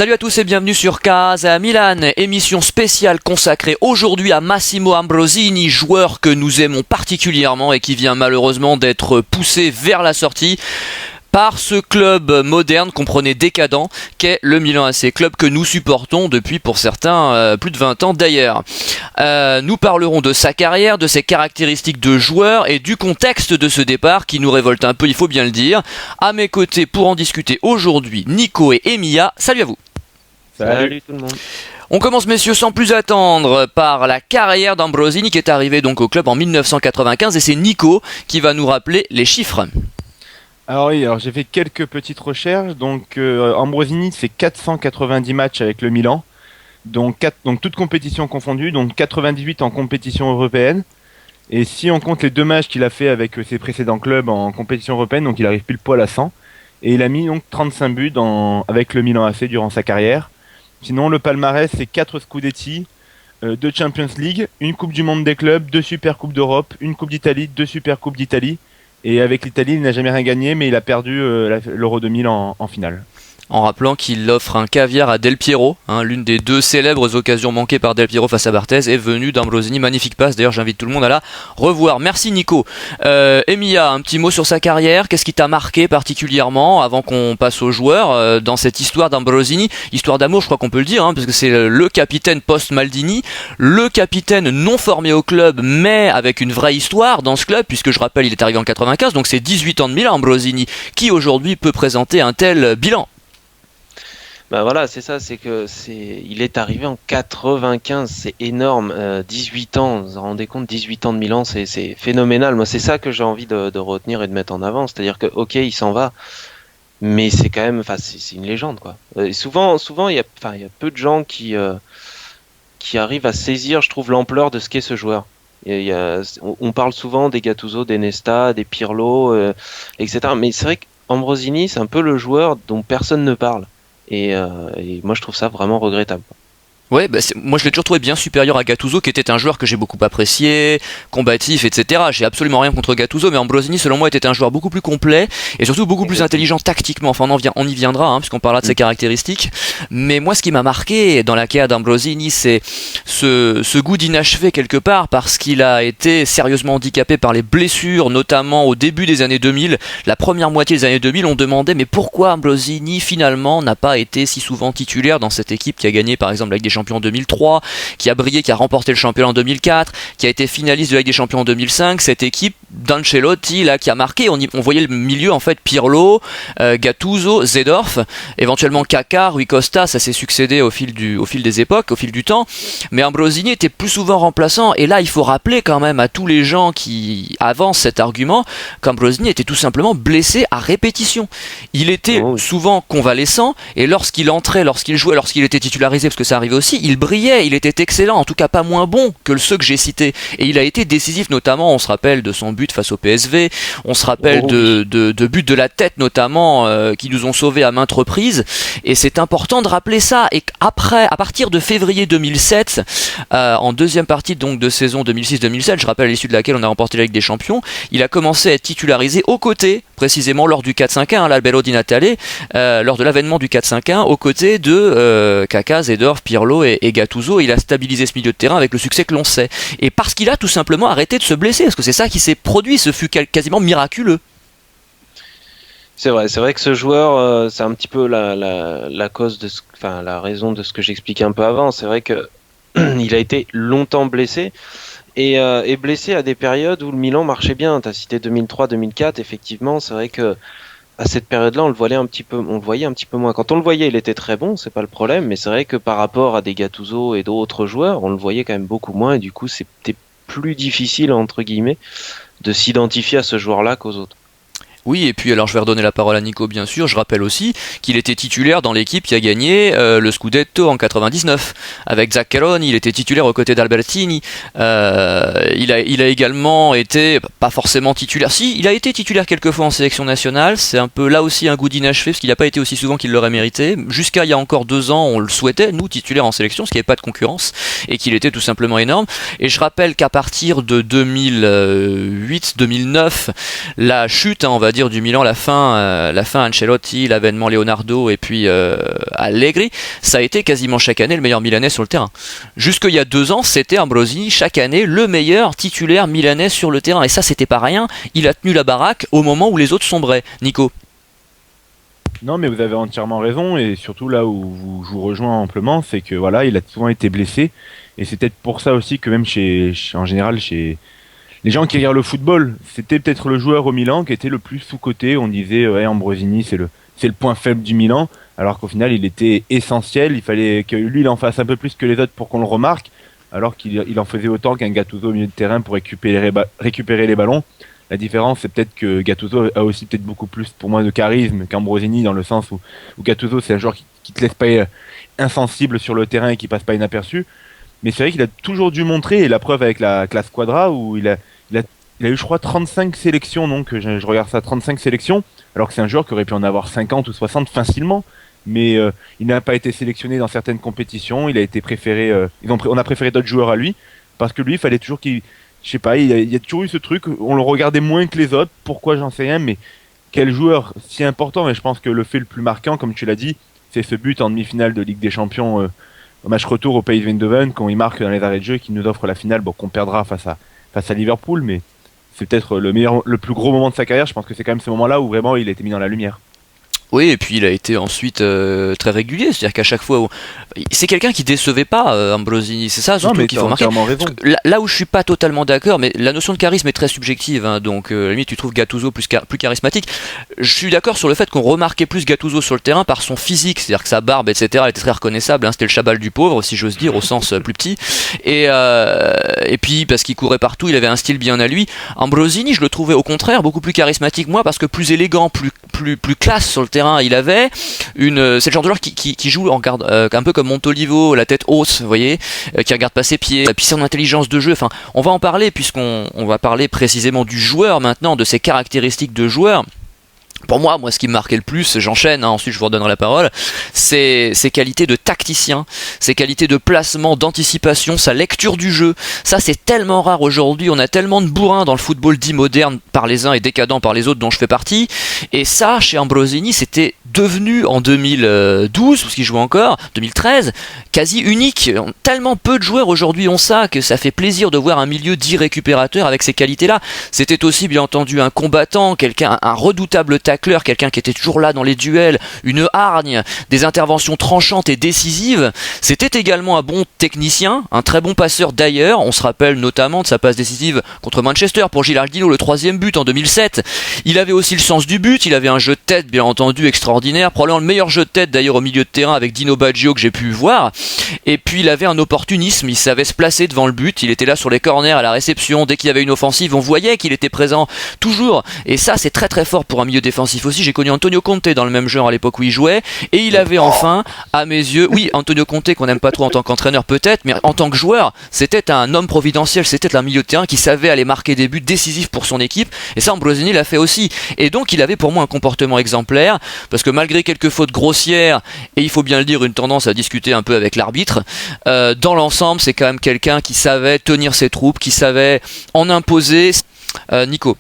Salut à tous et bienvenue sur Casa Milan, émission spéciale consacrée aujourd'hui à Massimo Ambrosini, joueur que nous aimons particulièrement et qui vient malheureusement d'être poussé vers la sortie par ce club moderne, comprenez décadent, qu'est le Milan AC, club que nous supportons depuis pour certains plus de 20 ans d'ailleurs. Nous parlerons de sa carrière, de ses caractéristiques de joueur et du contexte de ce départ qui nous révolte un peu, il faut bien le dire. À mes côtés pour en discuter aujourd'hui, Nico et Emilia. Salut à vous. Salut tout le monde. On commence messieurs sans plus attendre par la carrière d'Ambrosini qui est arrivé donc au club en 1995 et c'est Nico qui va nous rappeler les chiffres. Alors j'ai fait quelques petites recherches. Donc Ambrosini fait 490 matchs avec le Milan, donc toutes compétitions confondues, donc 98 en compétition européenne. Et si on compte les 2 matchs qu'il a fait avec ses précédents clubs en compétition européenne, donc il arrive pile poil à 100. Et il a mis donc 35 buts avec le Milan AC durant sa carrière. Sinon le palmarès c'est 4 Scudetti, 2 Champions League, une Coupe du Monde des clubs, 2 Super Coupes d'Europe, une Coupe d'Italie, 2 Super Coupes d'Italie. Et avec l'Italie, il n'a jamais rien gagné, mais il a perdu l'Euro 2000 en finale. En rappelant qu'il offre un caviar à Del Piero, l'une des 2 célèbres occasions manquées par Del Piero face à Barthez est venue d'Ambrosini, magnifique passe, d'ailleurs j'invite tout le monde à la revoir. Merci Nico. Emilia, un petit mot sur sa carrière, qu'est-ce qui t'a marqué particulièrement avant qu'on passe aux joueurs dans cette histoire d'Ambrosini, histoire d'amour je crois qu'on peut le dire, parce que c'est le capitaine post-Maldini, le capitaine non formé au club mais avec une vraie histoire dans ce club, puisque je rappelle il est arrivé en 95, donc c'est 18 ans de Milan Ambrosini, qui aujourd'hui peut présenter un tel bilan. Bah voilà, c'est ça, il est arrivé en 95, c'est énorme, 18 ans, vous vous rendez compte, 18 ans de Milan, c'est phénoménal. Moi, c'est ça que j'ai envie de retenir et de mettre en avant, c'est-à-dire que, ok, il s'en va, mais c'est quand même, c'est une légende, quoi. Et souvent, il y a peu de gens qui arrivent à saisir, je trouve, l'ampleur de ce qu'est ce joueur. On parle souvent des Gattuso, des Nesta, des Pirlo, etc. Mais c'est vrai qu'Ambrosini, c'est un peu le joueur dont personne ne parle. Et moi je trouve ça vraiment regrettable. Ouais, moi je l'ai toujours trouvé bien supérieur à Gattuso qui était un joueur que j'ai beaucoup apprécié, combatif, etc. J'ai absolument rien contre Gattuso, mais Ambrosini selon moi était un joueur beaucoup plus complet et surtout beaucoup plus intelligent tactiquement. Enfin on y viendra puisqu'on parlera de ses caractéristiques. Mais moi ce qui m'a marqué dans la carrière d'Ambrosini c'est ce goût d'inachevé quelque part, parce qu'il a été sérieusement handicapé par les blessures, notamment au début des années 2000. La première moitié des années 2000 on demandait mais pourquoi Ambrosini finalement n'a pas été si souvent titulaire dans cette équipe qui a gagné par exemple avec des champions en 2003, qui a brillé, qui a remporté le championnat en 2004, qui a été finaliste de la Ligue des Champions en 2005, cette équipe d'Ancelotti là qui a marqué, on voyait le milieu en fait, Pirlo, Gattuso, Seedorf, éventuellement Kaká, Rui Costa, ça s'est succédé au fil des époques, au fil du temps, mais Ambrosini était plus souvent remplaçant, et là il faut rappeler quand même à tous les gens qui avancent cet argument qu'Ambrosini était tout simplement blessé à répétition. Il était souvent convalescent, et lorsqu'il entrait, lorsqu'il jouait, lorsqu'il était titularisé, parce que ça arrivait aussi, il brillait, il était excellent, en tout cas pas moins bon que ceux que j'ai cités, et il a été décisif, notamment on se rappelle de son but face au PSV, on se rappelle de buts de la tête notamment qui nous ont sauvés à maintes reprises, et c'est important de rappeler ça. Et après, à partir de février 2007, en deuxième partie donc de saison 2006-2007, je rappelle à l'issue de laquelle on a remporté la Ligue des Champions, il a commencé à être titularisé aux côtés, précisément lors du 4-5-1, l'Albero Di Natale, lors de l'avènement du 4-5-1, aux côtés de Kaká, Seedorf, Pirlo et Gattuso. Il a stabilisé ce milieu de terrain avec le succès que l'on sait, et parce qu'il a tout simplement arrêté de se blesser, parce que c'est ça qui s'est produit, ce fut quasiment miraculeux. C'est vrai que ce joueur, c'est un petit peu la cause de la raison de ce que j'expliquais un peu avant. C'est vrai que il a été longtemps blessé et blessé à des périodes où le Milan marchait bien. T'as cité 2003-2004, effectivement, c'est vrai que à cette période-là, on le voyait un petit peu moins. Quand on le voyait, il était très bon, c'est pas le problème, mais c'est vrai que par rapport à des Gattuso et d'autres joueurs, on le voyait quand même beaucoup moins, et du coup, c'était plus difficile entre guillemets de s'identifier à ce joueur-là qu'aux autres. Oui, et puis alors je vais redonner la parole à Nico bien sûr, je rappelle aussi qu'il était titulaire dans l'équipe qui a gagné le Scudetto en 99, avec Zaccheroni, il était titulaire aux côtés d'Albertini, il a également été, pas forcément titulaire, si, il a été titulaire quelques fois en sélection nationale, c'est un peu là aussi un goût d'inachevé, parce qu'il n'a pas été aussi souvent qu'il l'aurait mérité, jusqu'à il y a encore 2 ans on le souhaitait, nous titulaire en sélection, parce qu'il n'y avait pas de concurrence, et qu'il était tout simplement énorme, et je rappelle qu'à partir de 2008-2009, la chute, on va dire, du Milan, la fin Ancelotti, l'avènement Leonardo et puis Allegri, ça a été quasiment chaque année le meilleur Milanais sur le terrain. Jusqu'il y a 2 ans, c'était Ambrosini chaque année le meilleur titulaire milanais sur le terrain, et ça c'était pas rien. Il a tenu la baraque au moment où les autres sombraient. Nico? Non, mais vous avez entièrement raison, et surtout là où je vous rejoins amplement, c'est que voilà, il a souvent été blessé, et c'est peut-être pour ça aussi que même en général, chez les gens qui regardent le football, c'était peut-être le joueur au Milan qui était le plus sous-coté. On disait, ouais, Ambrosini, c'est le point faible du Milan, alors qu'au final, il était essentiel. Il fallait que lui, il en fasse un peu plus que les autres pour qu'on le remarque, alors qu'il en faisait autant qu'un Gattuso au milieu de terrain pour récupérer les ballons. La différence, c'est peut-être que Gattuso a aussi peut-être beaucoup plus, pour moi, de charisme qu'Ambrosini, dans le sens où Gattuso, c'est un joueur qui te laisse pas insensible sur le terrain et qui passe pas inaperçu. Mais c'est vrai qu'il a toujours dû montrer, et la preuve avec la Squadra, où il a eu, je crois, 35 sélections, donc je regarde ça, 35 sélections, alors que c'est un joueur qui aurait pu en avoir 50 ou 60 facilement. Mais il n'a pas été sélectionné dans certaines compétitions, il a été préféré, on a préféré d'autres joueurs à lui, parce que lui, il fallait toujours je sais pas, il y a toujours eu ce truc, on le regardait moins que les autres, pourquoi j'en sais rien, mais quel joueur si important. Et je pense que le fait le plus marquant, comme tu l'as dit, c'est ce but en demi-finale de Ligue des Champions au match retour au Pays de Eindhoven, quand il marque dans les arrêts de jeu et qu'il nous offre la finale, qu'on perdra face à Liverpool, mais c'est peut-être le plus gros moment de sa carrière. Je pense que c'est quand même ce moment-là où vraiment il a été mis dans la lumière. Oui, et puis il a été ensuite très régulier, c'est-à-dire qu'à chaque fois, c'est quelqu'un qui décevait pas, Ambrosini, c'est ça surtout qu'il faut remarquer. Là où je suis pas totalement d'accord, mais la notion de charisme est très subjective, hein, donc à la limite tu trouves Gattuso plus charismatique. Je suis d'accord sur le fait qu'on remarquait plus Gattuso sur le terrain par son physique, c'est-à-dire que sa barbe, etc., elle était très reconnaissable, hein, c'était le Chabal du pauvre, si j'ose dire, au sens plus petit, et puis parce qu'il courait partout, il avait un style bien à lui. Ambrosini, je le trouvais au contraire beaucoup plus charismatique, moi, parce que plus élégant, plus classe sur le terrain. Il avait c'est le genre de joueur qui joue en garde, un peu comme Montolivo, la tête hausse, vous voyez, qui regarde pas ses pieds, puis son intelligence de jeu. Enfin, on va en parler puisqu'on va parler précisément du joueur maintenant, de ses caractéristiques de joueur. Pour moi, ce qui me marquait le plus, j'enchaîne, hein, ensuite je vous redonnerai la parole, c'est ses qualités de tacticien, ses qualités de placement, d'anticipation, sa lecture du jeu. Ça, c'est tellement rare aujourd'hui, on a tellement de bourrins dans le football dit moderne par les uns et décadent par les autres, dont je fais partie. Et ça, chez Ambrosini, c'était devenu en 2012, parce qu'il jouait encore, 2013, quasi unique. Tellement peu de joueurs aujourd'hui ont ça, que ça fait plaisir de voir un milieu dit récupérateur avec ces qualités-là. C'était aussi, bien entendu, un combattant, un redoutable tacleur, quelqu'un qui était toujours là dans les duels, une hargne, des interventions tranchantes et décisives. C'était également un bon technicien, un très bon passeur d'ailleurs. On se rappelle notamment de sa passe décisive contre Manchester pour Gilardino, le 3e but en 2007. Il avait aussi le sens du but, il avait un jeu de tête bien entendu extraordinaire, probablement le meilleur jeu de tête d'ailleurs au milieu de terrain avec Dino Baggio que j'ai pu voir. Et puis il avait un opportunisme, il savait se placer devant le but, il était là sur les corners à la réception, dès qu'il y avait une offensive on voyait qu'il était présent toujours, et ça c'est très très fort pour un milieu défensif aussi. J'ai connu Antonio Conte dans le même genre à l'époque où il jouait, et il avait enfin, à mes yeux, oui, Antonio Conte qu'on n'aime pas trop en tant qu'entraîneur peut-être, mais en tant que joueur, c'était un homme providentiel, c'était un milieu de terrain qui savait aller marquer des buts décisifs pour son équipe, et ça Ambrosini l'a fait aussi. Et donc il avait pour moi un comportement exemplaire, parce que malgré quelques fautes grossières, et il faut bien le dire, une tendance à discuter un peu avec l'arbitre, dans l'ensemble c'est quand même quelqu'un qui savait tenir ses troupes, qui savait en imposer. Nico.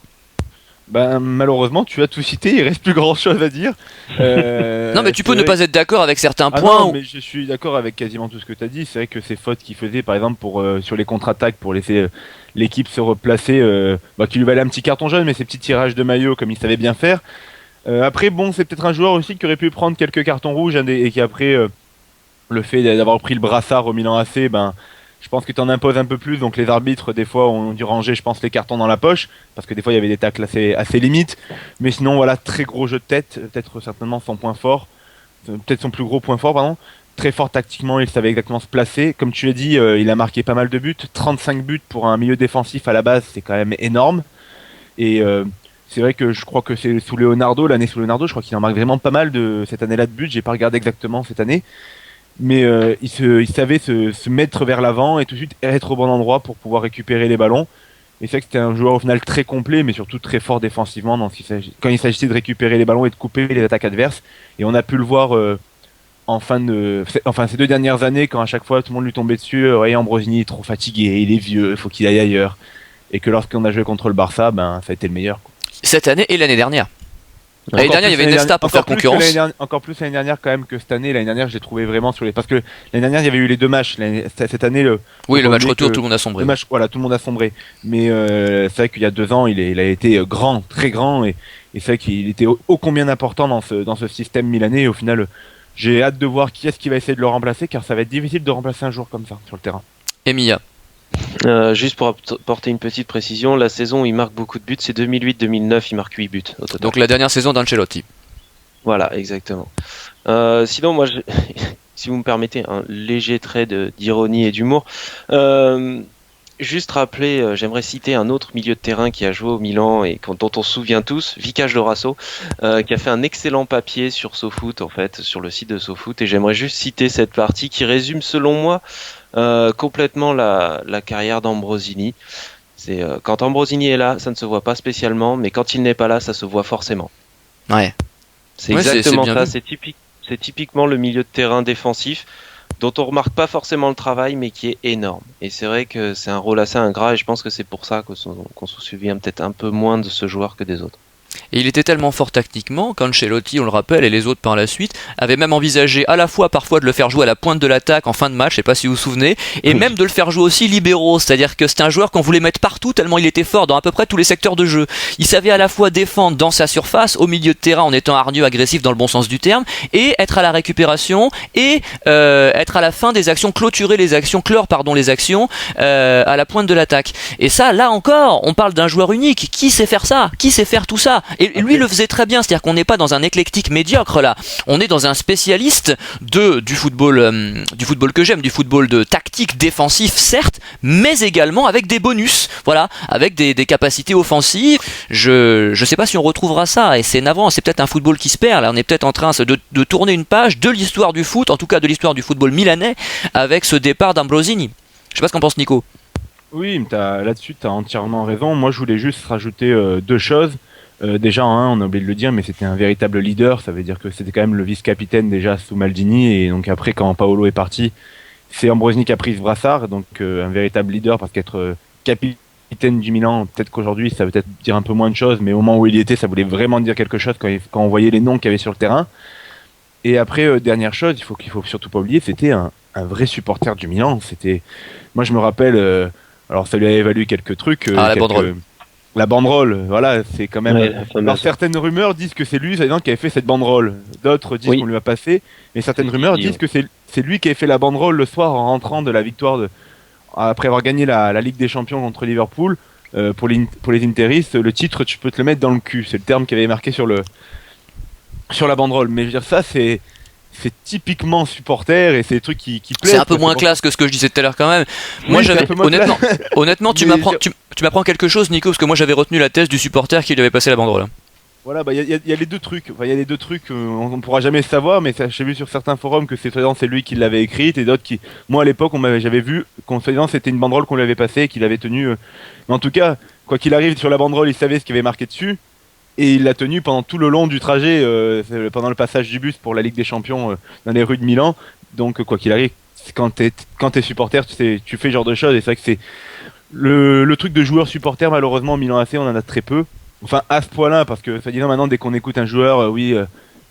Ben, malheureusement, tu as tout cité, il reste plus grand chose à dire. Non, mais tu peux ne pas être d'accord avec certains points. Non, mais je suis d'accord avec quasiment tout ce que tu as dit. C'est vrai que ces fautes qu'il faisait, par exemple, sur les contre-attaques, pour laisser l'équipe se replacer, qui lui valait un petit carton jaune, mais ces petits tirages de maillot, comme il savait bien faire. Après, bon, c'est peut-être un joueur aussi qui aurait pu prendre quelques cartons rouges, hein, et qui après, le fait d'avoir pris le brassard au Milan AC, je pense que tu en imposes un peu plus, donc les arbitres des fois ont dû ranger, je pense, les cartons dans la poche, parce que des fois il y avait des tacles assez limites, mais sinon voilà, très gros jeu de tête, peut-être certainement son point fort, peut-être son plus gros point fort, pardon, très fort tactiquement, il savait exactement se placer, comme tu l'as dit, il a marqué pas mal de buts, 35 buts pour un milieu défensif à la base, c'est quand même énorme, et c'est vrai que je crois que c'est sous Leonardo, l'année sous Leonardo, je crois qu'il en marque vraiment pas mal de cette année-là de buts, j'ai pas regardé exactement cette année, mais il savait se mettre vers l'avant et tout de suite être au bon endroit pour pouvoir récupérer les ballons. Et c'est vrai que c'était un joueur au final très complet, mais surtout très fort défensivement quand il s'agissait de récupérer les ballons et de couper les attaques adverses. Et on a pu le voir ces 2 dernières années, quand à chaque fois tout le monde lui tombait dessus, Ambrosini est trop fatigué, il est vieux, il faut qu'il aille ailleurs. Et que lorsqu'on a joué contre le Barça, ça a été le meilleur, quoi. Cette année et l'année dernière. L'année dernière, il y avait Nesta pour faire concurrence. Encore plus l'année dernière quand même que cette année. L'année dernière, je l'ai trouvé vraiment sur les. Parce que l'année dernière, il y avait eu les deux matchs. Cette année, le match retour, tout le monde a sombré. Voilà, tout le monde a sombré. Mais c'est vrai qu'il y a 2 ans, il a été grand, très grand, et c'est vrai qu'il était ô combien important dans ce système milanais. Et au final, j'ai hâte de voir qui est-ce qui va essayer de le remplacer, car ça va être difficile de remplacer un joueur comme ça sur le terrain. Emilia. Juste pour apporter une petite précision, la saison où il marque beaucoup de buts, c'est 2008-2009, il marque 8 buts au total. Donc la dernière saison d'Ancelotti. Voilà, exactement. Sinon, moi, si vous me permettez, un léger trait d'ironie et d'humour. Juste rappeler, j'aimerais citer un autre milieu de terrain qui a joué au Milan et dont on se souvient tous, Vicage Lorasso, qui a fait un excellent papier sur SoFoot, en fait, sur le site de SoFoot, et j'aimerais juste citer cette partie qui résume, selon moi, complètement la carrière d'Ambrosini. C'est quand Ambrosini est là, ça ne se voit pas spécialement, mais quand il n'est pas là, ça se voit forcément. Ouais. C'est exactement ça. C'est typiquement le milieu de terrain défensif dont on remarque pas forcément le travail, mais qui est énorme. Et c'est vrai que c'est un rôle assez ingrat, et je pense que c'est pour ça qu'on se souvient peut-être un peu moins de ce joueur que des autres. Et il était tellement fort tactiquement qu'Ancelotti, on le rappelle, et les autres par la suite, avaient même envisagé à la fois parfois de le faire jouer à la pointe de l'attaque en fin de match, je sais pas si vous vous souvenez, et même de le faire jouer aussi libéraux, c'est-à-dire que c'était un joueur qu'on voulait mettre partout tellement il était fort dans à peu près tous les secteurs de jeu. Il savait à la fois défendre dans sa surface, au milieu de terrain en étant hargneux, agressif dans le bon sens du terme, et être à la récupération, et être à la fin des actions, clore les actions à la pointe de l'attaque. Et ça, là encore, on parle d'un joueur unique. Qui sait faire ça? Qui sait faire tout ça? Et lui le faisait très bien, c'est-à-dire qu'on n'est pas dans un éclectique médiocre là, on est dans un spécialiste du football que j'aime, du football de tactique défensif certes, mais également avec des bonus, voilà, avec des capacités offensives. Je sais pas si on retrouvera ça, et c'est navrant, c'est peut-être un football qui se perd là, on est peut-être en train de tourner une page de l'histoire du foot, en tout cas de l'histoire du football milanais, avec ce départ d'Ambrosini. Je sais pas ce qu'en pense Nico. Oui, là-dessus tu as entièrement raison. Moi je voulais juste rajouter 2 choses. Déjà, on a oublié de le dire, mais c'était un véritable leader. Ça veut dire que c'était quand même le vice-capitaine déjà sous Maldini. Et donc après, quand Paolo est parti, c'est Ambrosini qui a pris ce brassard. Donc un véritable leader, parce qu'être capitaine du Milan, peut-être qu'aujourd'hui, ça veut peut-être dire un peu moins de choses, mais au moment où il y était, ça voulait vraiment dire quelque chose quand on voyait les noms qu'il y avait sur le terrain. Et après, dernière chose, qu'il faut surtout pas oublier, c'était un vrai supporter du Milan. Moi je me rappelle, alors ça lui a valu quelques trucs. La banderole. La banderole, voilà, c'est quand même. Alors certaines rumeurs disent que c'est lui, qui avait fait cette banderole. D'autres disent qu'on lui a passé, mais certaines rumeurs disent que c'est lui qui avait fait la banderole le soir en rentrant de la victoire après avoir gagné la Ligue des Champions contre Liverpool. Pour les Interistes, le titre, tu peux te le mettre dans le cul. C'est le terme qui avait marqué sur la banderole. Mais je veux dire, ça c'est typiquement supporter, et c'est des trucs qui plaisent. C'est un peu moins classe que ce que je disais tout à l'heure quand même. Moi j'avais honnêtement tu m'apprends quelque chose Nico, parce que moi j'avais retenu la thèse du supporter qui lui avait passé la banderole. Voilà, il y a les deux trucs. Il y a les deux trucs, on pourra jamais savoir, mais j'ai vu sur certains forums que c'est lui qui l'avait écrite, et d'autres qui, moi à l'époque, j'avais vu qu'on c'était une banderole qu'on lui avait passée et qu'il avait tenue. Mais en tout cas, quoi qu'il arrive, sur la banderole, il savait ce qui avait marqué dessus. Et il l'a tenu pendant tout le long du trajet, pendant le passage du bus pour la Ligue des Champions dans les rues de Milan. Donc quoi qu'il arrive, quand t'es supporter, tu fais ce genre de choses. Et c'est vrai que c'est le truc de joueur supporter, malheureusement au Milan AC, on en a très peu. Enfin à ce point-là, parce que maintenant dès qu'on écoute un joueur,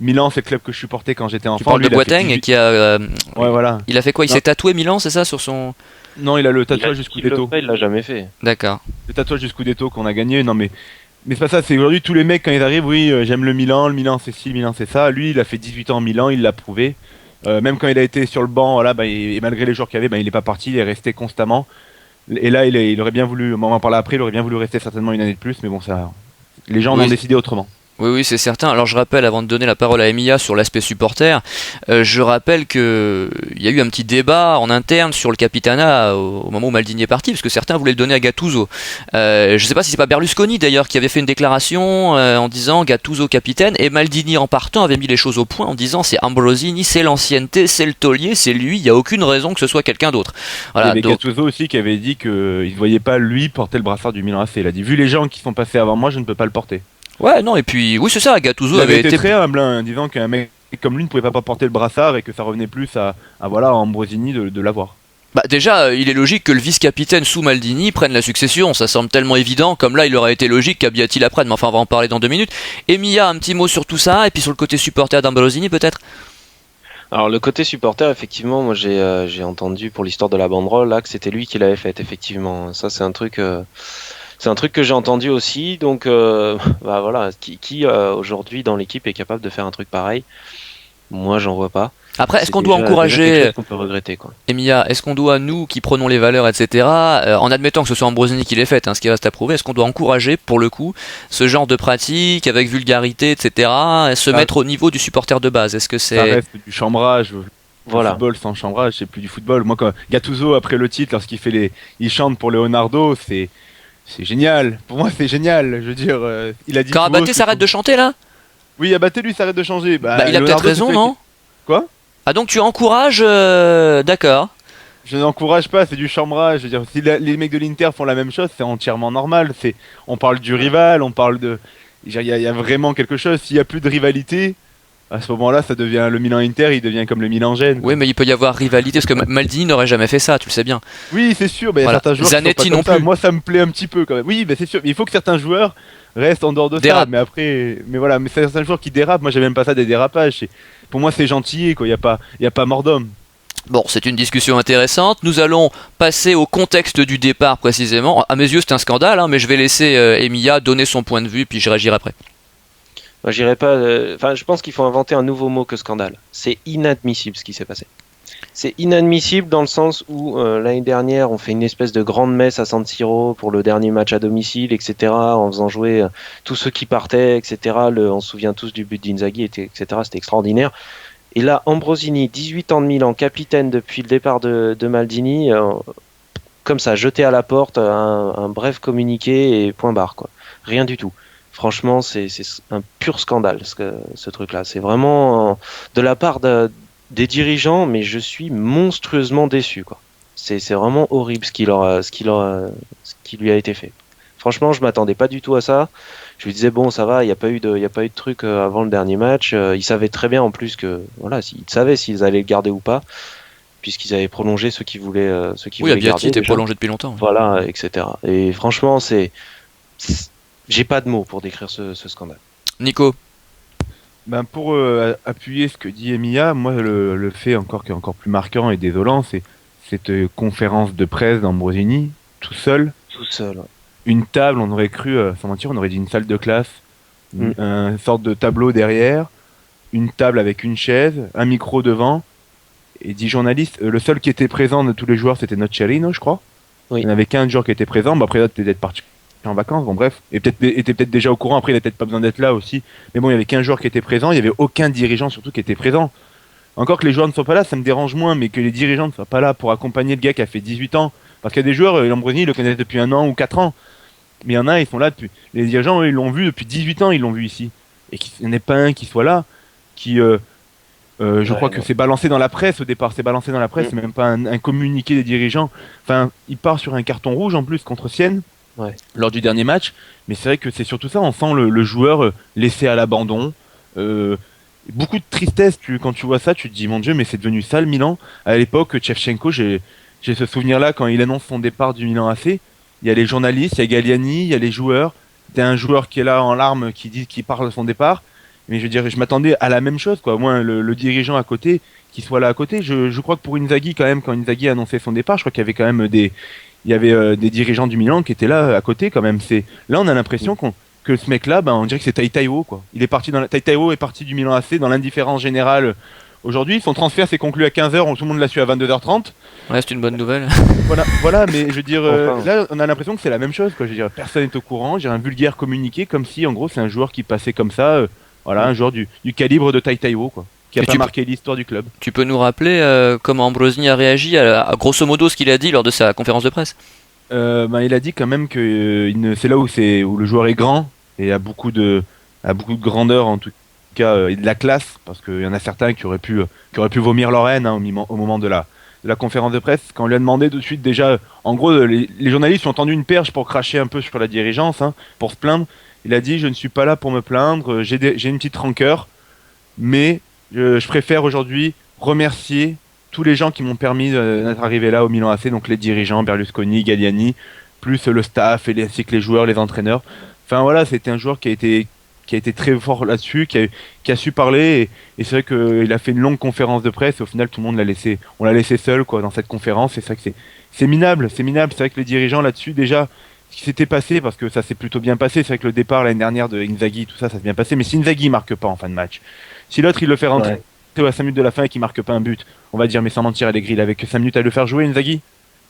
Milan c'est le club que je supportais quand j'étais enfant. Tu parles de Boateng qui a... ouais, voilà. Il a fait quoi? Il s'est tatoué Milan, c'est ça, sur son... Non, il a le tatouage du Scudetto. Il l'a jamais fait. D'accord. Le tatouage du Scudetto qu'on a gagné, non mais c'est pas ça, c'est aujourd'hui tous les mecs quand ils arrivent, j'aime le Milan c'est ci, le Milan c'est ça. Lui il a fait 18 ans au Milan, il l'a prouvé. Même quand il a été sur le banc, voilà, et malgré les joueurs qu'il y avait, il est pas parti, il est resté constamment. Et là il aurait bien voulu, on va en parler après, il aurait bien voulu rester certainement une année de plus, mais bon, ça, les gens en ont décidé autrement. Oui, c'est certain. Alors je rappelle, avant de donner la parole à Emilia sur l'aspect supporter, je rappelle qu'il y a eu un petit débat en interne sur le Capitana au moment où Maldini est parti, parce que certains voulaient le donner à Gattuso. Je ne sais pas si c'est pas Berlusconi d'ailleurs qui avait fait une déclaration en disant Gattuso capitaine, et Maldini en partant avait mis les choses au point en disant c'est Ambrosini, c'est l'ancienneté, c'est le taulier, c'est lui, il n'y a aucune raison que ce soit quelqu'un d'autre. Voilà, il y avait Gattuso aussi qui avait dit qu'il ne voyait pas lui porter le brassard du Milan AC. Il a dit vu les gens qui sont passés avant moi, je ne peux pas le porter. Ouais, non, et puis, oui, c'est ça, Gattuso avait été très humble, disant qu'un mec comme lui ne pouvait pas porter le brassard et que ça revenait plus à Ambrosini de l'avoir. Bah déjà, il est logique que le vice-capitaine sous Maldini prenne la succession, ça semble tellement évident, comme là il aurait été logique qu'Abbiati la prenne, mais enfin on va en parler dans 2 minutes. Emilia, un petit mot sur tout ça, et puis sur le côté supporter d'Ambrosini peut-être. Alors le côté supporter, effectivement, moi j'ai entendu pour l'histoire de la banderole là que c'était lui qui l'avait faite, effectivement. Ça c'est un truc que j'ai entendu aussi. Donc bah voilà, qui aujourd'hui dans l'équipe est capable de faire un truc pareil? Moi j'en vois pas. Après, est-ce C'est qu'on doit déjà quelque encourager, chose qu'on peut regretter, quoi. Emilia, est-ce qu'on doit, nous qui prenons les valeurs, etc., en admettant que ce soit Ambrosini qui l'ait fait, ce qui reste à prouver, est-ce qu'on doit encourager, pour le coup, ce genre de pratique, avec vulgarité, etc., et se mettre au niveau du supporter de base? Est-ce que Ça c'est... reste du chambrage. Voilà. Le football sans chambrage, c'est plus du football. Moi, quand Gattuso, après le titre, lorsqu'il il chante pour Leonardo, c'est génial. Pour moi, c'est génial. Je veux dire, il a dit. Karabaté s'arrête de chanter, là? Oui, Abaté, lui, s'arrête de changer. Bah, il a peut-être Leonardo, raison, c'est non? Quoi? Ah, donc tu encourages... D'accord. Je n'encourage pas, c'est du chambrage. Je veux dire, si les mecs de l'Inter font la même chose, c'est entièrement normal. On parle du rival, on parle de. Il y a vraiment quelque chose. S'il n'y a plus de rivalité, à ce moment-là, ça devient le Milan-Inter, il devient comme le Milan-Gênes. Oui, mais il peut y avoir rivalité, parce que Maldini n'aurait jamais fait ça, tu le sais bien. Oui, c'est sûr, mais il y a Voilà. certains joueurs Zanetti qui sont non pas comme ça. plus. Moi, ça me plaît un petit peu quand même. Oui, mais c'est sûr. Il faut que certains joueurs restent en dehors de ça. Dérapent. Mais après, mais voilà, mais certains joueurs qui dérapent, moi, j'aime même pas ça des dérapages. Pour moi, c'est gentil, quoi. Il y a pas mort d'homme. Bon, c'est une discussion intéressante. Nous allons passer au contexte du départ précisément. À mes yeux, c'est un scandale, mais je vais laisser Emilia donner son point de vue, puis je réagirai après. Moi, j'irais pas. Enfin, je pense qu'il faut inventer un nouveau mot que scandale. C'est inadmissible ce qui s'est passé. C'est inadmissible dans le sens où l'année dernière, on fait une espèce de grande messe à San Siro pour le dernier match à domicile, etc. En faisant jouer tous ceux qui partaient, etc. On se souvient tous du but d'Inzaghi, etc. C'était extraordinaire. Et là, Ambrosini, 18 ans de Milan, capitaine depuis le départ de Maldini, comme ça, jeté à la porte, un bref communiqué et point barre, quoi. Rien du tout. Franchement, c'est un pur scandale, ce truc-là. C'est vraiment de la part des dirigeants, mais je suis monstrueusement déçu, quoi. C'est vraiment horrible ce qui lui a été fait. Franchement, je m'attendais pas du tout à ça. Je lui disais bon, ça va, il y a pas eu de truc avant le dernier match. Ils savaient très bien en plus que voilà, ils savaient s'ils allaient le garder ou pas, puisqu'ils avaient prolongé ceux qui voulaient Oui, Abbiati garder. était déjà. prolongé depuis longtemps. Voilà, etc. Et franchement, j'ai pas de mots pour décrire ce scandale. Nico, Ben pour appuyer ce que dit Emilia, moi le fait qui est encore plus marquant et désolant, c'est cette conférence de presse d'Ambrosini, tout seul, Tout seul. Ouais. une table, on aurait cru, sans mentir, on aurait dit une salle de classe, Mm. une sorte de tableau derrière, une table avec une chaise, un micro devant, et 10 journalistes. Le seul qui était présent de tous les joueurs, c'était Nocerino, je crois. Oui. Il y en avait qu'un joueur qui était présent, après là, peut-être parti en vacances, bon bref, et était peut-être déjà au courant, après il n'a peut-être pas besoin d'être là aussi, mais bon, il y avait qu'un joueur qui était présent, il y avait aucun dirigeant surtout qui était présent. Encore que les joueurs ne soient pas là, ça me dérange moins, mais que les dirigeants ne soient pas là pour accompagner le gars qui a fait 18 ans, parce qu'il y a des joueurs, Lambrosini, ils le connaissent depuis 1 an ou 4 ans, mais il y en a, ils sont là depuis, les dirigeants, eux, ils l'ont vu depuis 18 ans, ils l'ont vu ici, et qu'il n'y en ait pas un qui soit là, qui... je crois que c'est balancé dans la presse au départ, c'est balancé dans la presse, c'est même pas un communiqué des dirigeants. Enfin, il part sur un carton rouge en plus contre Sienne lors du dernier match, mais c'est vrai que c'est surtout ça, on sent le joueur laissé à l'abandon. Beaucoup de tristesse quand tu vois ça, tu te dis mon Dieu, mais c'est devenu ça le Milan. À l'époque, Shevchenko, j'ai ce souvenir-là quand il annonce son départ du Milan AC. Il y a les journalistes, il y a Galliani, il y a les joueurs. T'as un joueur qui est là en larmes qui parle de son départ. Mais je veux dire, je m'attendais à la même chose, quoi. Au moins, le dirigeant à côté, qui soit là à côté. Je crois que pour Inzaghi, quand même, quand Inzaghi a annoncé son départ, je crois qu'il y avait quand même des dirigeants du Milan qui étaient là à côté, quand même. Là, on a l'impression que ce mec-là, ben, on dirait que c'est Taitaiwo, quoi. Taitaiwo est parti du Milan AC dans l'indifférence générale. Aujourd'hui, son transfert s'est conclu à 15h, tout le monde l'a su à 22h30. ouais, c'est une bonne nouvelle. Voilà, mais je veux dire, Enfin. là, on a l'impression que c'est la même chose, quoi. Je veux dire, personne n'est au courant. J'ai un vulgaire communiqué, comme si, en gros, c'est un joueur qui passait comme ça, voilà, un joueur du calibre de Taitaiwo, quoi, qui a Et pas marqué l'histoire du club. Tu peux nous rappeler comment Ambrosini a réagi à grosso modo ce qu'il a dit lors de sa conférence de presse? Ben, il a dit quand même que c'est là où le joueur est grand et a beaucoup de grandeur en tout cas et de la classe, parce qu'il y en a certains qui auraient pu vomir leur haine, hein, au moment de la conférence de presse, quand on lui a demandé tout de suite déjà, en gros les journalistes ont tendu une perche pour cracher un peu sur la dirigeance, hein, pour se plaindre. Il a dit je ne suis pas là pour me plaindre, j'ai une petite rancœur, mais je préfère aujourd'hui remercier tous les gens qui m'ont permis d'être arrivé là au Milan AC, donc les dirigeants, Berlusconi, Galliani, plus le staff ainsi que les joueurs, les entraîneurs. Enfin voilà, c'était un joueur qui a été très fort là-dessus, qui a su parler, et c'est vrai qu'il a fait une longue conférence de presse, et au final tout le monde on l'a laissé seul quoi dans cette conférence, et c'est vrai que c'est minable, c'est vrai que les dirigeants là-dessus déjà, ce qui s'était passé, parce que ça s'est plutôt bien passé, c'est vrai que le départ l'année dernière de Inzaghi, tout ça s'est bien passé, mais si Inzaghi marque pas en fin de match, si l'autre il le fait rentrer à 5 minutes de la fin et qu'il marque pas un but, on va dire, mais sans mentir, Allegri, il avait que 5 minutes à le faire jouer, Inzaghi.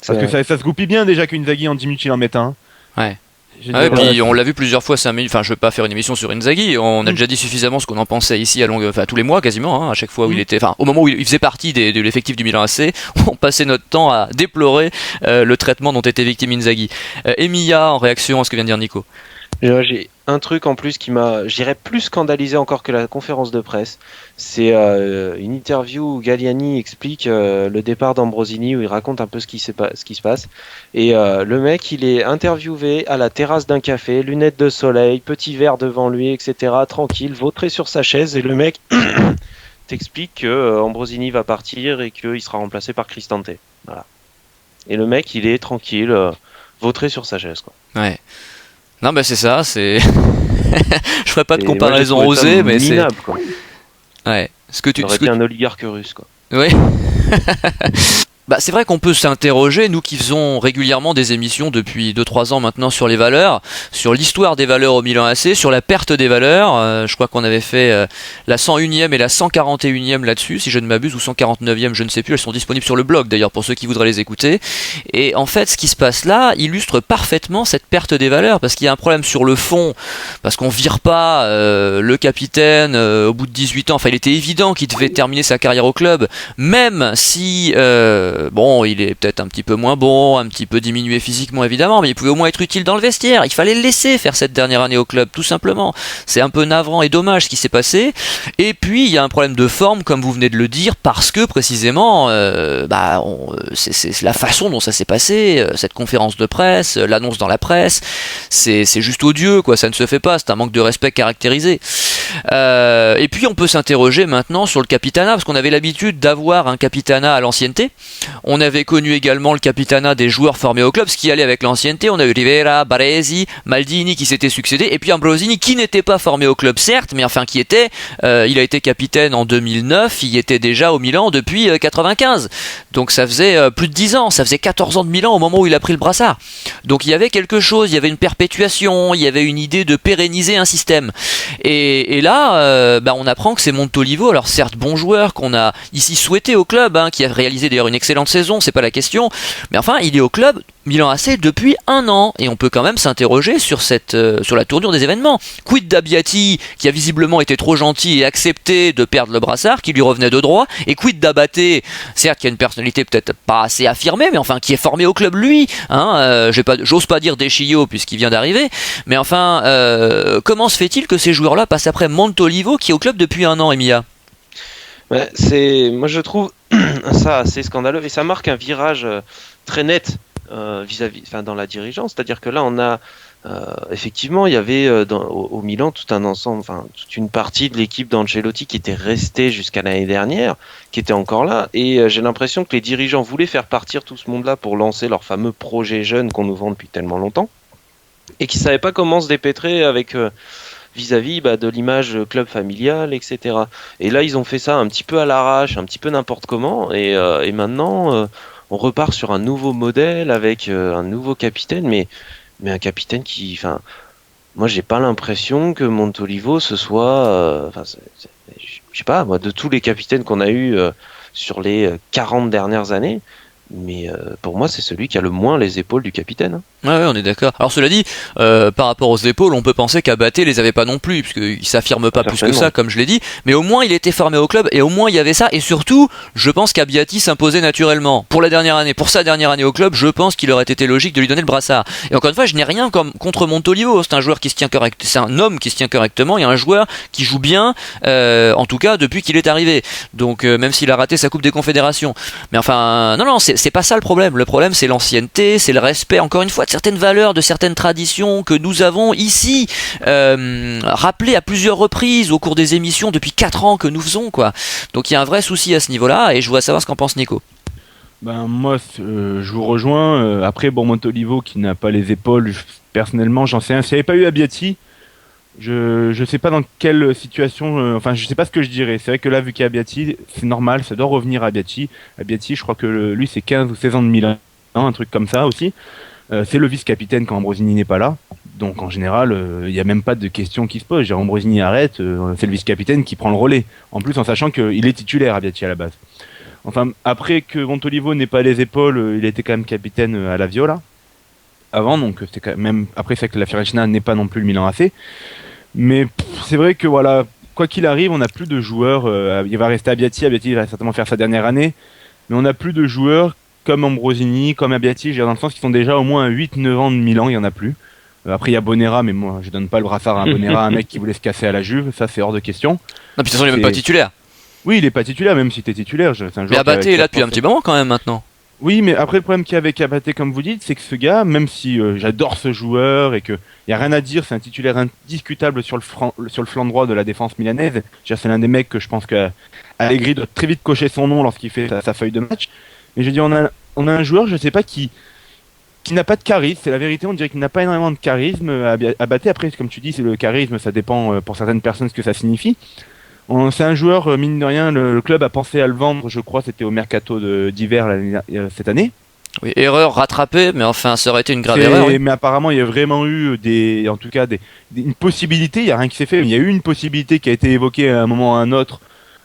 Parce que ça se goupille bien déjà qu'Inzaghi en 10 minutes il en met un. Ouais. Et puis on l'a vu plusieurs fois, 5 minutes. Enfin, je veux pas faire une émission sur Inzaghi. On a déjà dit suffisamment ce qu'on en pensait ici tous les mois quasiment, à chaque fois où il était, au moment où il faisait partie de l'effectif du Milan AC, on passait notre temps à déplorer le traitement dont était victime Inzaghi. Emilia, en réaction à ce que vient de dire Nico. J'ai un truc en plus qui m'a, j'irais plus scandalisé encore que la conférence de presse. C'est une interview où Galliani explique le départ d'Ambrosini, où il raconte un peu ce qui se passe. Et le mec, il est interviewé à la terrasse d'un café, lunettes de soleil, petit verre devant lui, etc. Tranquille, vautré sur sa chaise. Et le mec t'explique que Ambrosini va partir et qu'il sera remplacé par Cristante. Voilà. Et le mec, il est tranquille, vautré sur sa chaise, quoi. Ouais. Non, bah c'est ça, c'est. Je ferai pas de comparaison osée, mais c'est. Quoi. Ouais. Ça aurait été un oligarque russe, quoi. Ouais. Bah, c'est vrai qu'on peut s'interroger, nous qui faisons régulièrement des émissions depuis 2-3 ans maintenant sur les valeurs, sur l'histoire des valeurs au Milan AC, sur la perte des valeurs. Je crois qu'on avait fait la 101e et la 141e là-dessus, si je ne m'abuse, ou 149e, je ne sais plus. Elles sont disponibles sur le blog d'ailleurs pour ceux qui voudraient les écouter. Et en fait, ce qui se passe là illustre parfaitement cette perte des valeurs, parce qu'il y a un problème sur le fond, parce qu'on vire pas le capitaine au bout de 18 ans. Enfin, il était évident qu'il devait terminer sa carrière au club, même si il est peut-être un petit peu moins bon, un petit peu diminué physiquement évidemment, mais il pouvait au moins être utile dans le vestiaire. Il fallait le laisser faire cette dernière année au club, tout simplement. C'est un peu navrant et dommage ce qui s'est passé. Et puis il y a un problème de forme, comme vous venez de le dire, parce que précisément, c'est la façon dont ça s'est passé, cette conférence de presse, l'annonce dans la presse, c'est juste odieux, quoi. Ça ne se fait pas. C'est un manque de respect caractérisé. Et puis on peut s'interroger maintenant sur le capitanat, parce qu'on avait l'habitude d'avoir un capitanat à l'ancienneté. On avait connu également le capitanat des joueurs formés au club, ce qui allait avec l'ancienneté. On a eu Rivera, Baresi, Maldini qui s'étaient succédés, et puis Ambrosini qui n'était pas formé au club certes, mais enfin qui était, il a été capitaine en 2009, il était déjà au Milan depuis 95. Donc ça faisait plus de 10 ans, ça faisait 14 ans de Milan au moment où il a pris le brassard. Donc il y avait quelque chose, il y avait une perpétuation, il y avait une idée de pérenniser un système. Et là, on apprend que c'est Montolivo, alors certes bon joueur qu'on a ici souhaité au club, qui a réalisé d'ailleurs une excellente saison, c'est pas la question, mais enfin il est au club Milan AC depuis 1 an, et on peut quand même s'interroger sur la tournure des événements. Quid d'Abbiati, qui a visiblement été trop gentil et accepté de perdre le brassard qui lui revenait de droit, et quid d'Abate, certes qui a une personnalité peut-être pas assez affirmée, mais enfin qui est formé au club lui, j'ose pas dire Deschillo puisqu'il vient d'arriver, mais enfin comment se fait-il que ces joueurs-là passent après Montolivo qui est au club depuis 1 an, Emilia? Moi je trouve ça assez scandaleux, et ça marque un virage très net vis-à-vis, dans la dirigeance. C'est-à-dire que là on a effectivement il y avait au Milan tout un ensemble, toute une partie de l'équipe d'Ancelotti qui était restée jusqu'à l'année dernière, qui était encore là, et j'ai l'impression que les dirigeants voulaient faire partir tout ce monde-là pour lancer leur fameux projet jeune qu'on nous vend depuis tellement longtemps, et qui savaient pas comment se dépêtrer avec vis-à-vis de l'image club familial, etc. Et là, ils ont fait ça un petit peu à l'arrache, un petit peu n'importe comment, et maintenant, on repart sur un nouveau modèle avec un nouveau capitaine, mais un capitaine qui... moi, j'ai pas l'impression que Montolivo, ce soit... je sais pas, moi, de tous les capitaines qu'on a eu sur les 40 dernières années, mais pour moi, c'est celui qui a le moins les épaules du capitaine. Ouais, on est d'accord. Alors cela dit, par rapport aux épaules, on peut penser qu'Abate les avait pas non plus, puisqu'il s'affirme pas plus que ça, comme je l'ai dit, mais au moins il était formé au club, et au moins il y avait ça, et surtout, je pense qu'Abbiati s'imposait naturellement. Pour sa dernière année au club, je pense qu'il aurait été logique de lui donner le brassard. Et encore une fois, je n'ai rien contre Montolivo, c'est un joueur qui se tient c'est un homme qui se tient correctement, et un joueur qui joue bien, en tout cas depuis qu'il est arrivé. Donc même s'il a raté sa Coupe des Confédérations. Mais enfin, non, c'est pas ça le problème. Le problème, c'est l'ancienneté, c'est le respect, encore une fois, certaines valeurs, de certaines traditions que nous avons ici rappelées à plusieurs reprises au cours des émissions depuis 4 ans que nous faisons, quoi. Donc il y a un vrai souci à ce niveau-là, et je voudrais savoir ce qu'en pense Nico. Ben moi, je vous rejoins. Après, bon, Montolivo qui n'a pas les épaules, personnellement, j'en sais rien. S'il n'y avait pas eu Abbiati, je sais pas dans quelle situation. Enfin, je sais pas ce que je dirais. C'est vrai que là, vu qu'il y a Abbiati, c'est normal, ça doit revenir à Abbiati. Abbiati, je crois que lui, c'est 15 ou 16 ans de Milan, un truc comme ça aussi. C'est le vice-capitaine quand Ambrosini n'est pas là. Donc en général, il n'y a même pas de question qui se pose. Ambrosini arrête, c'est le vice-capitaine qui prend le relais. En plus, en sachant qu'il est titulaire Abbiati à la base. Enfin, après que Montolivo n'ait pas les épaules, il était quand même capitaine à la Viola avant, donc c'était quand même. Après, c'est que la Fiorentina n'est pas non plus le Milan AC. Mais c'est vrai que voilà, quoi qu'il arrive, on n'a plus de joueurs. Il va rester Abbiati. Abbiati va certainement faire sa dernière année, mais on n'a plus de joueurs comme Ambrosini, comme Abbiati, je veux dire, dans le sens qu'ils sont déjà au moins à 8-9 ans de Milan, il n'y en a plus. Après, il y a Bonera, mais moi, je donne pas le brassard à un Bonera, un mec qui voulait se casser à la Juve, ça c'est hors de question. Non, puis de toute façon, il n'est même pas titulaire. Oui, il est pas titulaire, même si t'es titulaire. C'est un joueur mais Abaté est là depuis un petit moment quand même maintenant. Oui, mais après, le problème qu'il y a avec Abaté, comme vous dites, c'est que ce gars, même si j'adore ce joueur et qu'il n'y a rien à dire, c'est un titulaire indiscutable sur le flanc droit de la défense milanaise. C'est l'un des mecs que je pense qu'Allegri doit très vite cocher son nom lorsqu'il fait sa feuille de match. Mais je dis, on a un joueur, je sais pas qui n'a pas de charisme, c'est la vérité, on dirait qu'il n'a pas énormément de charisme. Abaté, après, comme tu dis, c'est le charisme, ça dépend pour certaines personnes ce que ça signifie. C'est un joueur, mine de rien, le club a pensé à le vendre, je crois, c'était au mercato d'hiver cette année. Oui, erreur rattrapée, mais enfin, ça aurait été une grave erreur. Oui. Mais apparemment, il y a vraiment eu une possibilité, il n'y a rien qui s'est fait, mais il y a eu une possibilité qui a été évoquée à un moment ou à un autre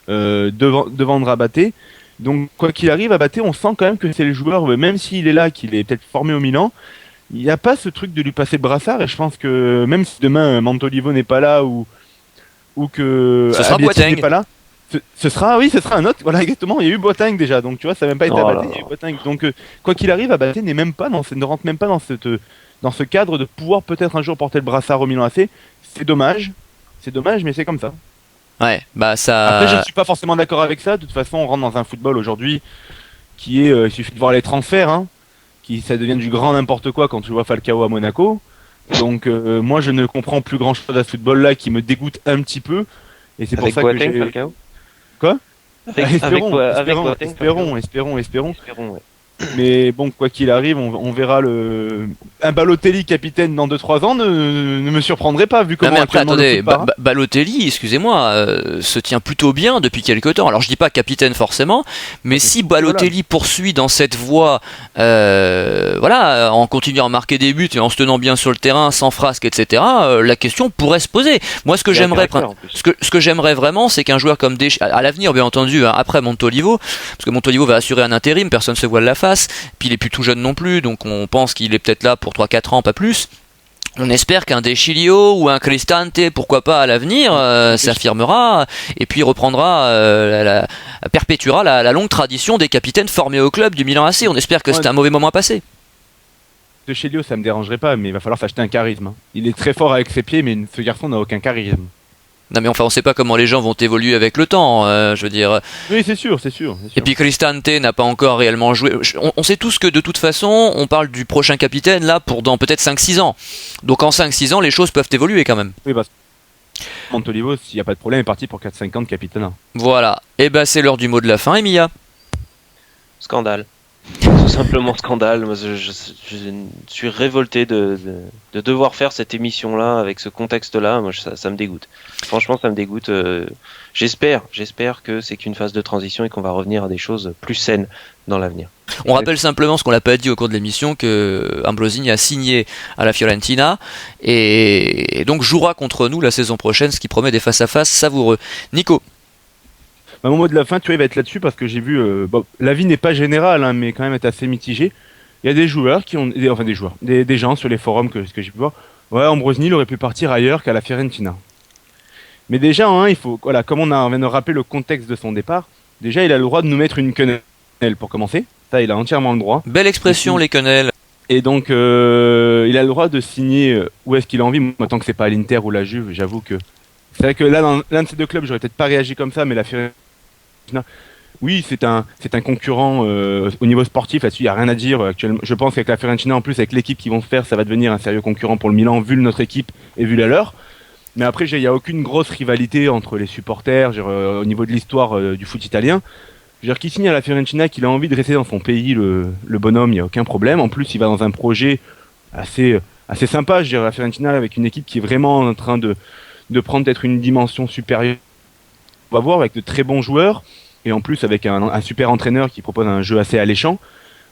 de vendre Abaté. Donc, quoi qu'il arrive, Abaté, on sent quand même que c'est le joueur, même s'il est là, qu'il est peut-être formé au Milan, il n'y a pas ce truc de lui passer le brassard, et je pense que même si demain Montolivo n'est pas là ou que ce sera Boateng. N'est pas là, ce sera un autre, voilà exactement, il y a eu Boateng déjà, donc tu vois, ça n'a même pas été Abaté, il y a eu Boateng. Donc quoi qu'il arrive, Abaté ne rentre même pas dans ce cadre de pouvoir peut-être un jour porter le brassard au Milan AC. C'est dommage, mais c'est comme ça. Ouais, bah ça. Après, je ne suis pas forcément d'accord avec ça. De toute façon, on rentre dans un football aujourd'hui qui est, il suffit de voir les transferts, hein, ça devient du grand n'importe quoi quand tu vois Falcao à Monaco. Donc moi, je ne comprends plus grand-chose à ce football-là, qui me dégoûte un petit peu. Et c'est pour ça que j'ai. Falcao Quoi? Espérons. Ouais. Mais bon, quoi qu'il arrive, on verra un Balotelli capitaine dans 2-3 ans ne me surprendrait pas, vu comment après, attendez, Balotelli, excusez-moi, se tient plutôt bien depuis quelques temps. Alors je dis pas capitaine forcément, mais si Balotelli poursuit dans cette voie, voilà, en continuant à marquer des buts et en se tenant bien sur le terrain, sans frasque, etc., la question pourrait se poser. Moi, ce que j'aimerais vraiment, c'est qu'un joueur comme à l'avenir, bien entendu, hein, après Montolivo, parce que Montolivo va assurer un intérim, personne ne se voile la face. Puis il est plus tout jeune non plus, donc on pense qu'il est peut-être là pour 3-4 ans, pas plus. On espère qu'un Deschilio ou un Cristante, pourquoi pas à l'avenir, s'affirmera et puis reprendra, perpétuera la longue tradition des capitaines formés au club du Milan AC. On espère que c'est un mauvais moment à passer. Deschilio, ça me dérangerait pas, mais il va falloir s'acheter un charisme. Il est très fort avec ses pieds, mais ce garçon n'a aucun charisme. Non mais enfin on sait pas comment les gens vont évoluer avec le temps, je veux dire. Oui c'est sûr. Et puis Cristante n'a pas encore réellement joué. On sait tous que de toute façon on parle du prochain capitaine là pour dans peut-être 5-6 ans. Donc en 5-6 ans les choses peuvent évoluer quand même. Oui parce que Montolivo, s'il n'y a pas de problème, est parti pour 4-5 ans de capitaine. Voilà, et ben c'est l'heure du mot de la fin, Emilia. Scandale. Tout simplement scandale. Moi, je suis révolté de devoir faire cette émission-là avec ce contexte-là. Moi, ça me dégoûte. Franchement, ça me dégoûte. J'espère que c'est qu'une phase de transition et qu'on va revenir à des choses plus saines dans l'avenir. On rappelle simplement ce qu'on l'a pas dit au cours de l'émission, que Ambrosini a signé à la Fiorentina et donc jouera contre nous la saison prochaine, ce qui promet des face-à-face savoureux. Nico. Mon mot de la fin, tu vois, il va être là-dessus parce que j'ai vu. L'avis n'est pas général, hein, mais quand même est assez mitigé. Il y a des joueurs qui ont. Enfin, des gens sur les forums que j'ai pu voir. Ouais, Ambrosini, il aurait pu partir ailleurs qu'à la Fiorentina. Mais déjà, hein, il faut. Voilà, comme on vient de rappeler le contexte de son départ, déjà, il a le droit de nous mettre une quenelle pour commencer. Ça, il a entièrement le droit. Belle expression, les quenelles. Et donc, il a le droit de signer où est-ce qu'il a envie. Moi, tant que c'est pas à l'Inter ou la Juve, j'avoue que. C'est vrai que là, dans l'un de ces deux clubs, j'aurais peut-être pas réagi comme ça, mais la Fiorentina. Oui, c'est un concurrent au niveau sportif, là-dessus, il n'y a rien à dire. Actuellement, je pense qu'avec la Fiorentina, en plus, avec l'équipe qu'ils vont faire, ça va devenir un sérieux concurrent pour le Milan, vu notre équipe et vu la leur. Mais après, il n'y a aucune grosse rivalité entre les supporters, au niveau de l'histoire du foot italien. Je veux dire, qu'il signe à la Fiorentina, qu'il a envie de rester dans son pays, le bonhomme, il n'y a aucun problème. En plus, il va dans un projet assez sympa, je dirais, la Fiorentina, avec une équipe qui est vraiment en train de prendre peut-être une dimension supérieure. On va voir, avec de très bons joueurs, et en plus avec un super entraîneur qui propose un jeu assez alléchant.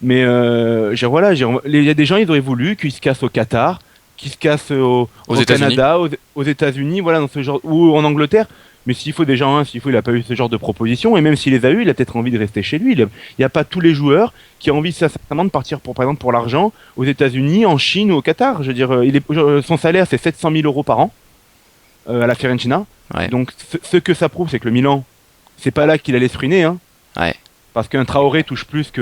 Mais voilà, il y a des gens, ils auraient voulu qu'ils se cassent au Qatar, qu'ils se cassent au Canada, aux États-Unis, voilà, dans ce genre, ou en Angleterre. Mais s'il faut déjà, il n'a pas eu ce genre de proposition, et même s'il les a eu, il a peut-être envie de rester chez lui. Il n'y a pas tous les joueurs qui ont envie sincèrement de partir, par exemple, pour l'argent, aux États-Unis, en Chine ou au Qatar. Je veux dire, son salaire, c'est 700 000 euros par an à la Fiorentina. Ouais. Donc, ce que ça prouve, c'est que le Milan, c'est pas là qu'il a l'esprit né, hein. Ouais. Parce qu'un Traoré touche plus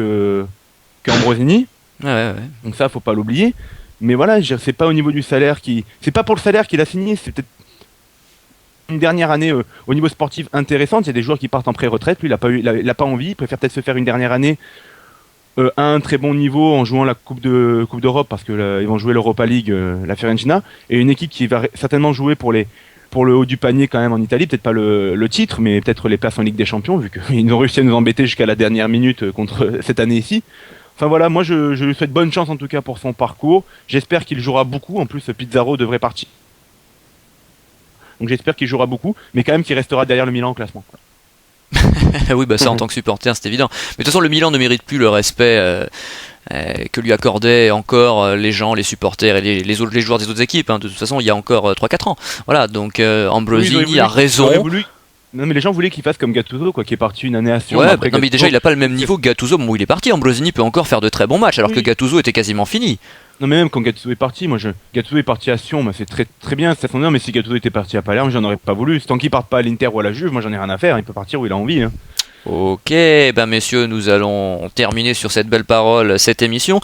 qu'Ambrosini. Ouais. Donc ça, faut pas l'oublier. Mais voilà, c'est pas au niveau du salaire c'est pas pour le salaire qu'il a signé, c'est peut-être une dernière année au niveau sportif intéressante. Il y a des joueurs qui partent en pré-retraite, lui il a pas envie, il préfère peut-être se faire une dernière année à un très bon niveau en jouant la Coupe d'Europe, parce que ils vont jouer l'Europa League, la Fiorentina, et une équipe qui va certainement jouer pour le haut du panier quand même en Italie, peut-être pas le titre, mais peut-être les places en Ligue des Champions, vu qu'ils ont réussi à nous embêter jusqu'à la dernière minute contre cette année ici. Enfin voilà, moi je lui souhaite bonne chance en tout cas pour son parcours. J'espère qu'il jouera beaucoup, en plus Pizarro devrait partir. Donc j'espère qu'il jouera beaucoup, mais quand même qu'il restera derrière le Milan au classement. Oui, bah ça en tant que supporter, c'est évident. Mais de toute façon, le Milan ne mérite plus le respect que lui accordaient encore les gens, les supporters et les joueurs des autres équipes. Hein. De toute façon, il y a encore 3-4 ans. Voilà, donc Ambrosini a raison. Non, mais les gens voulaient qu'il fasse comme Gattuso, quoi, qui est parti une année à Sion. Ouais, après non, mais déjà, il n'a pas le même niveau que Gattuso où il est parti. Ambrosini peut encore faire de très bons matchs, alors que Gattuso était quasiment fini. Non, mais même quand Gattuso est parti, Gattuso est parti à Sion, bah, c'est très, très bien, c'est son honneur, mais si Gattuso était parti à Palerme, j'en aurais pas voulu. Tant qu'il parte pas à l'Inter ou à la Juve, moi j'en ai rien à faire, il peut partir où il a envie. Hein. Ok, ben messieurs, nous allons terminer sur cette belle parole cette émission.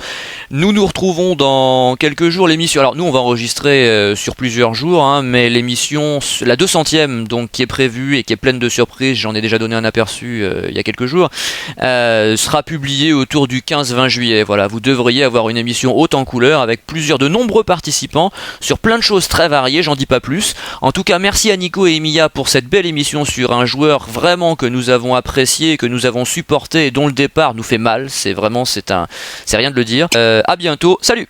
Nous nous retrouvons dans quelques jours. L'émission, alors nous on va enregistrer sur plusieurs jours, hein, mais l'émission, la 200e donc qui est prévue et qui est pleine de surprises, j'en ai déjà donné un aperçu il y a quelques jours, sera publiée autour du 15-20 juillet. Voilà, vous devriez avoir une émission haute en couleur avec de nombreux participants sur plein de choses très variées, j'en dis pas plus. En tout cas, merci à Nico et Emilia pour cette belle émission sur un joueur vraiment que nous avons apprécié, que nous avons supporté et dont le départ nous fait mal. C'est rien de le dire. À bientôt. Salut.